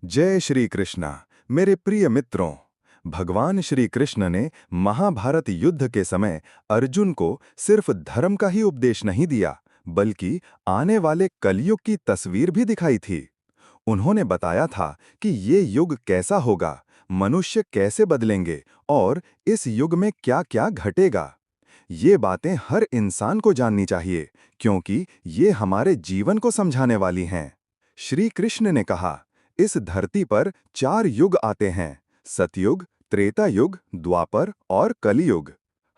जय श्री कृष्णा। मेरे प्रिय मित्रों, भगवान श्री कृष्ण ने महाभारत युद्ध के समय अर्जुन को सिर्फ धर्म का ही उपदेश नहीं दिया, बल्कि आने वाले कलयुग की तस्वीर भी दिखाई थी। उन्होंने बताया था कि ये युग कैसा होगा, मनुष्य कैसे बदलेंगे और इस युग में क्या-क्या घटेगा। ये बातें हर इंसान को जाननी चाहिए, क्योंकि ये हमारे जीवन को समझाने वाली हैं। श्री कृष्ण ने कहा, इस धरती पर 4 युग आते हैं: सतयुग, त्रेता युग, द्वापर और कलियुग।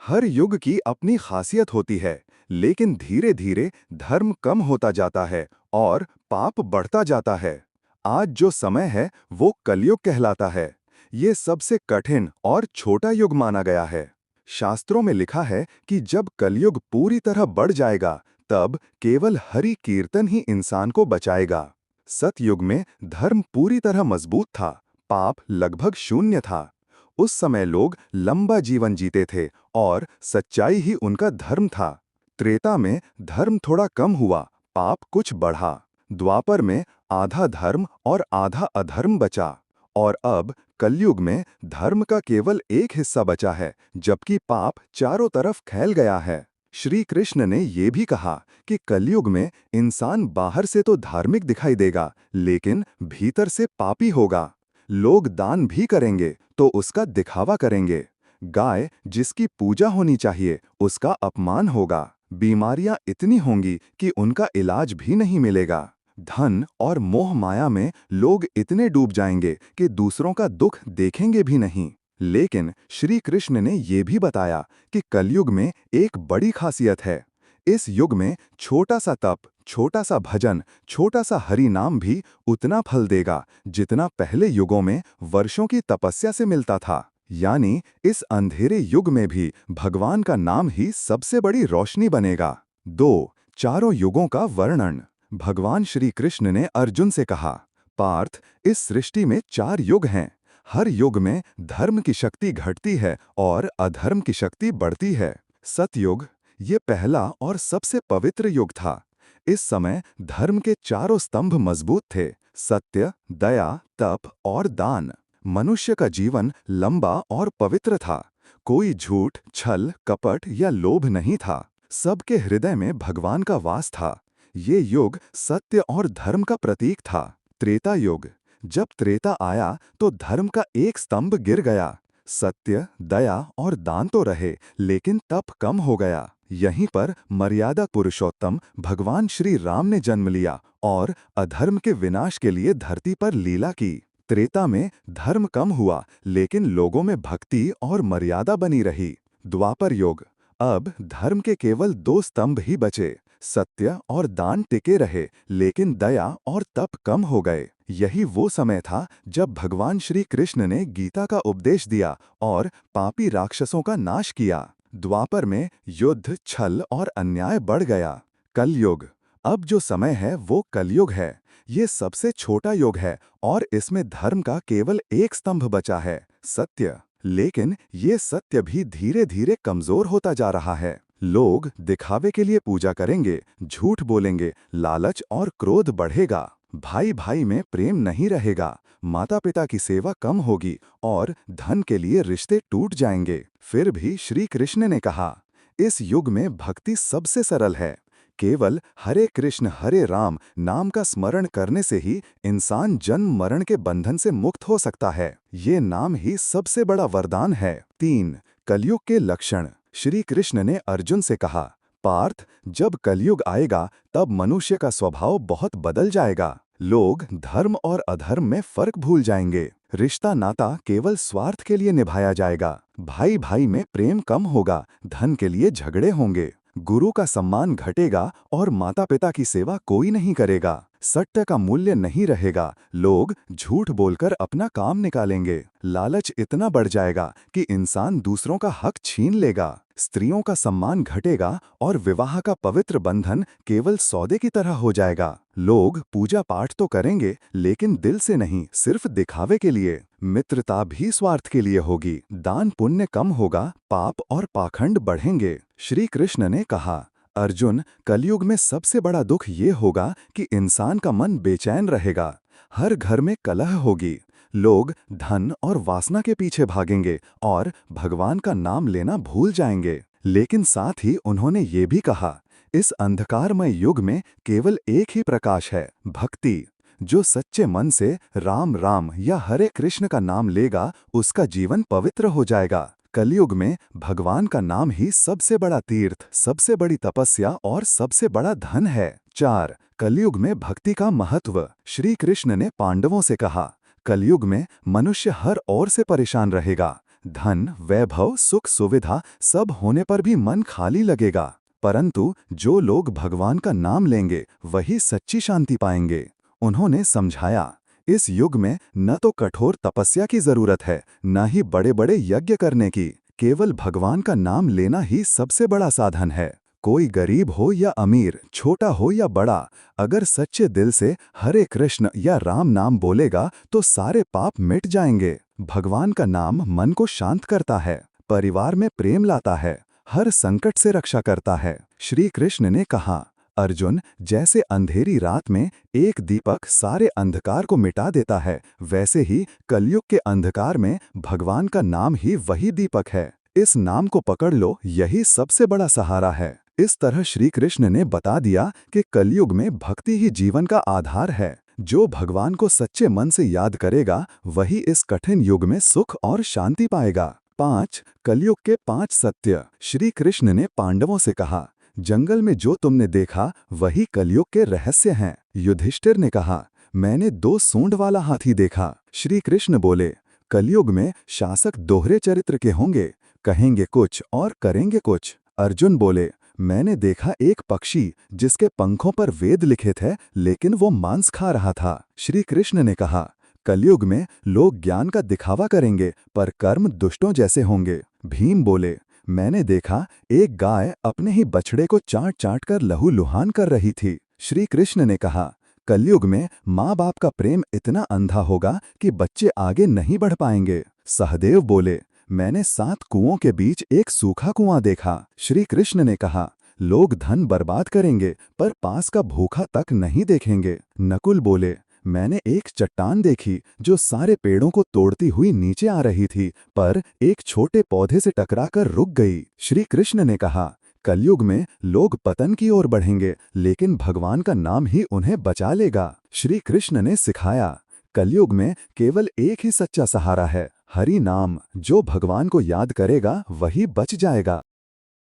हर युग की अपनी खासियत होती है, लेकिन धीरे-धीरे धर्म कम होता जाता है और पाप बढ़ता जाता है। आज जो समय है वो कलियुग कहलाता है। ये सबसे कठिन और छोटा युग माना गया है। शास्त्रों में लिखा है कि जब कलयुग पूरी तरह बढ़ जाएगा, तब केवल हरि कीर्तन ही इंसान को बचाएगा। सतयुग में धर्म पूरी तरह मजबूत था, पाप लगभग शून्य था। उस समय लोग लंबा जीवन जीते थे और सच्चाई ही उनका धर्म था। त्रेता में धर्म थोड़ा कम हुआ, पाप कुछ बढ़ा। द्वापर में आधा धर्म और आधा अधर्म बचा। और अब कलयुग में धर्म का केवल एक हिस्सा बचा है, जबकि पाप चारों तरफ फैल गया है। श्री कृष्ण ने ये भी कहा कि कलयुग में इंसान बाहर से तो धार्मिक दिखाई देगा, लेकिन भीतर से पापी होगा। लोग दान भी करेंगे तो उसका दिखावा करेंगे। गाय जिसकी पूजा होनी चाहिए, उसका अपमान होगा। बीमारियां इतनी होंगी कि उनका इलाज भी नहीं मिलेगा। धन और मोह माया में लोग इतने डूब जाएंगे कि दूसरों का दुख देखेंगे भी नहीं। लेकिन श्री कृष्ण ने ये भी बताया कि कलयुग में एक बड़ी खासियत है। इस युग में छोटा सा तप, छोटा सा भजन, छोटा सा हरि नाम भी उतना फल देगा जितना पहले युगों में वर्षों की तपस्या से मिलता था। यानी इस अंधेरे युग में भी भगवान का नाम ही सबसे बड़ी रोशनी बनेगा। 2. चारों युगों का वर्णन। भगवान श्री कृष्ण ने अर्जुन से कहा, पार्थ, इस सृष्टि में 4 युग हैं। हर युग में धर्म की शक्ति घटती है और अधर्म की शक्ति बढ़ती है। सतयुग ये पहला और सबसे पवित्र युग था। इस समय धर्म के चारों स्तंभ मजबूत थे: सत्य, दया, तप और दान। मनुष्य का जीवन लंबा और पवित्र था। कोई झूठ, छल, कपट या लोभ नहीं था। सबके हृदय में भगवान का वास था। ये युग सत्य और धर्म का प्रतीक था। त्रेता युग। जब त्रेता आया तो धर्म का एक स्तंभ गिर गया। सत्य, दया और दान तो रहे, लेकिन तप कम हो गया। यहीं पर मर्यादा पुरुषोत्तम भगवान श्री राम ने जन्म लिया और अधर्म के विनाश के लिए धरती पर लीला की। त्रेता में धर्म कम हुआ, लेकिन लोगों में भक्ति और मर्यादा बनी रही। द्वापर युग। अब धर्म के केवल 2 स्तंभ ही बचे। सत्य और दान टिके रहे, लेकिन दया और तप कम हो गए। यही वो समय था जब भगवान श्री कृष्ण ने गीता का उपदेश दिया और पापी राक्षसों का नाश किया। द्वापर में युद्ध, छल और अन्याय बढ़ गया। कलयुग। अब जो समय है वो कलयुग है। ये सबसे छोटा युग है और इसमें धर्म का केवल एक स्तंभ बचा है, सत्य। लेकिन ये सत्य भी धीरे-धीरे कमजोर होता जा रहा है। लोग दिखावे के लिए पूजा करेंगे, झूठ बोलेंगे, लालच और क्रोध बढ़ेगा। भाई भाई में प्रेम नहीं रहेगा। माता पिता की सेवा कम होगी और धन के लिए रिश्ते टूट जाएंगे। फिर भी श्री कृष्ण ने कहा, इस युग में भक्ति सबसे सरल है। केवल हरे कृष्ण हरे राम नाम का स्मरण करने से ही इंसान जन्म मरण के बंधन से मुक्त हो सकता है। ये नाम ही सबसे बड़ा वरदान है। 3. कलयुग के लक्षण। श्री कृष्ण ने अर्जुन से कहा, पार्थ, जब कलयुग आएगा तब मनुष्य का स्वभाव बहुत बदल जाएगा। लोग धर्म और अधर्म में फर्क भूल जाएंगे। रिश्ता नाता केवल स्वार्थ के लिए निभाया जाएगा। भाई भाई में प्रेम कम होगा, धन के लिए झगड़े होंगे। गुरु का सम्मान घटेगा और माता पिता की सेवा कोई नहीं करेगा। सत्य का मूल्य नहीं रहेगा। लोग झूठ बोलकर अपना काम निकालेंगे। लालच इतना बढ़ जाएगा कि इंसान दूसरों का हक छीन लेगा। स्त्रियों का सम्मान घटेगा और विवाह का पवित्र बंधन केवल सौदे की तरह हो जाएगा। लोग पूजा पाठ तो करेंगे, लेकिन दिल से नहीं, सिर्फ दिखावे के लिए। मित्रता भी स्वार्थ के लिए होगी। दान पुण्य कम होगा, पाप और पाखंड बढ़ेंगे। श्री कृष्ण ने कहा, अर्जुन, कलयुग में सबसे बड़ा दुख ये होगा कि इंसान का मन बेचैन रहेगा। हर घर में कलह होगी, लोग धन और वासना के पीछे भागेंगे और भगवान का नाम लेना भूल जाएंगे। लेकिन साथ ही उन्होंने ये भी कहा, इस अंधकारमय युग में केवल एक ही प्रकाश है, भक्ति। जो सच्चे मन से राम राम या हरे कृष्ण का नाम लेगा, उसका जीवन पवित्र हो जाएगा। कलयुग में भगवान का नाम ही सबसे बड़ा तीर्थ, सबसे बड़ी तपस्या और सबसे बड़ा धन है। 4. कलयुग में भक्ति का महत्व। श्री कृष्ण ने पांडवों से कहा, कलयुग में मनुष्य हर ओर से परेशान रहेगा। धन, वैभव, सुख, सुविधा सब होने पर भी मन खाली लगेगा। परंतु जो लोग भगवान का नाम लेंगे, वही सच्ची शांति पाएंगे। उन्होंने समझाया, इस युग में न तो कठोर तपस्या की जरूरत है, न ही बड़े बड़े यज्ञ करने की। केवल भगवान का नाम लेना ही सबसे बड़ा साधन है। कोई गरीब हो या अमीर, छोटा हो या बड़ा, अगर सच्चे दिल से हरे कृष्ण या राम नाम बोलेगा तो सारे पाप मिट जाएंगे। भगवान का नाम मन को शांत करता है, परिवार में प्रेम लाता है, हर संकट से रक्षा करता है। श्री कृष्ण ने कहा, अर्जुन, जैसे अंधेरी रात में एक दीपक सारे अंधकार को मिटा देता है, वैसे ही कलयुग के अंधकार में भगवान का नाम ही वही दीपक है। इस नाम को पकड़ लो, यही सबसे बड़ा सहारा है। इस तरह श्री कृष्ण ने बता दिया कि कलयुग में भक्ति ही जीवन का आधार है। जो भगवान को सच्चे मन से याद करेगा, वही इस कठिन युग में सुख और शांति पाएगा। 5. कलयुग के 5 सत्य। श्री कृष्ण ने पांडवों से कहा, जंगल में जो तुमने देखा वही कलयुग के रहस्य हैं। युधिष्ठिर ने कहा, मैंने 2 सूंड वाला हाथी देखा। श्री कृष्ण बोले, कलयुग में शासक दोहरे चरित्र के होंगे, कहेंगे कुछ और करेंगे कुछ। अर्जुन बोले, मैंने देखा एक पक्षी जिसके पंखों पर वेद लिखे थे, लेकिन वो मांस खा रहा था। श्री कृष्ण ने कहा, कलयुग में लोग ज्ञान का दिखावा करेंगे, पर कर्म दुष्टों जैसे होंगे। भीम बोले, मैंने देखा एक गाय अपने ही बछड़े को चाट चाट कर लहूलुहान कर रही थी। श्री कृष्ण ने कहा, कलयुग में माँ बाप का प्रेम इतना अंधा होगा कि बच्चे आगे नहीं बढ़ पाएंगे। सहदेव बोले, मैंने 7 कुओं के बीच एक सूखा कुआं देखा। श्री कृष्ण ने कहा, लोग धन बर्बाद करेंगे, पर पास का भूखा तक नहीं देखेंगे। नकुल बोले, मैंने एक चट्टान देखी जो सारे पेड़ों को तोड़ती हुई नीचे आ रही थी, पर एक छोटे पौधे से टकराकर रुक गई। श्री कृष्ण ने कहा, कलयुग में लोग पतन की ओर बढ़ेंगे, लेकिन भगवान का नाम ही उन्हें बचा लेगा। श्री कृष्ण ने सिखाया, कलयुग में केवल एक ही सच्चा सहारा है, हरि नाम। जो भगवान को याद करेगा वही बच जाएगा।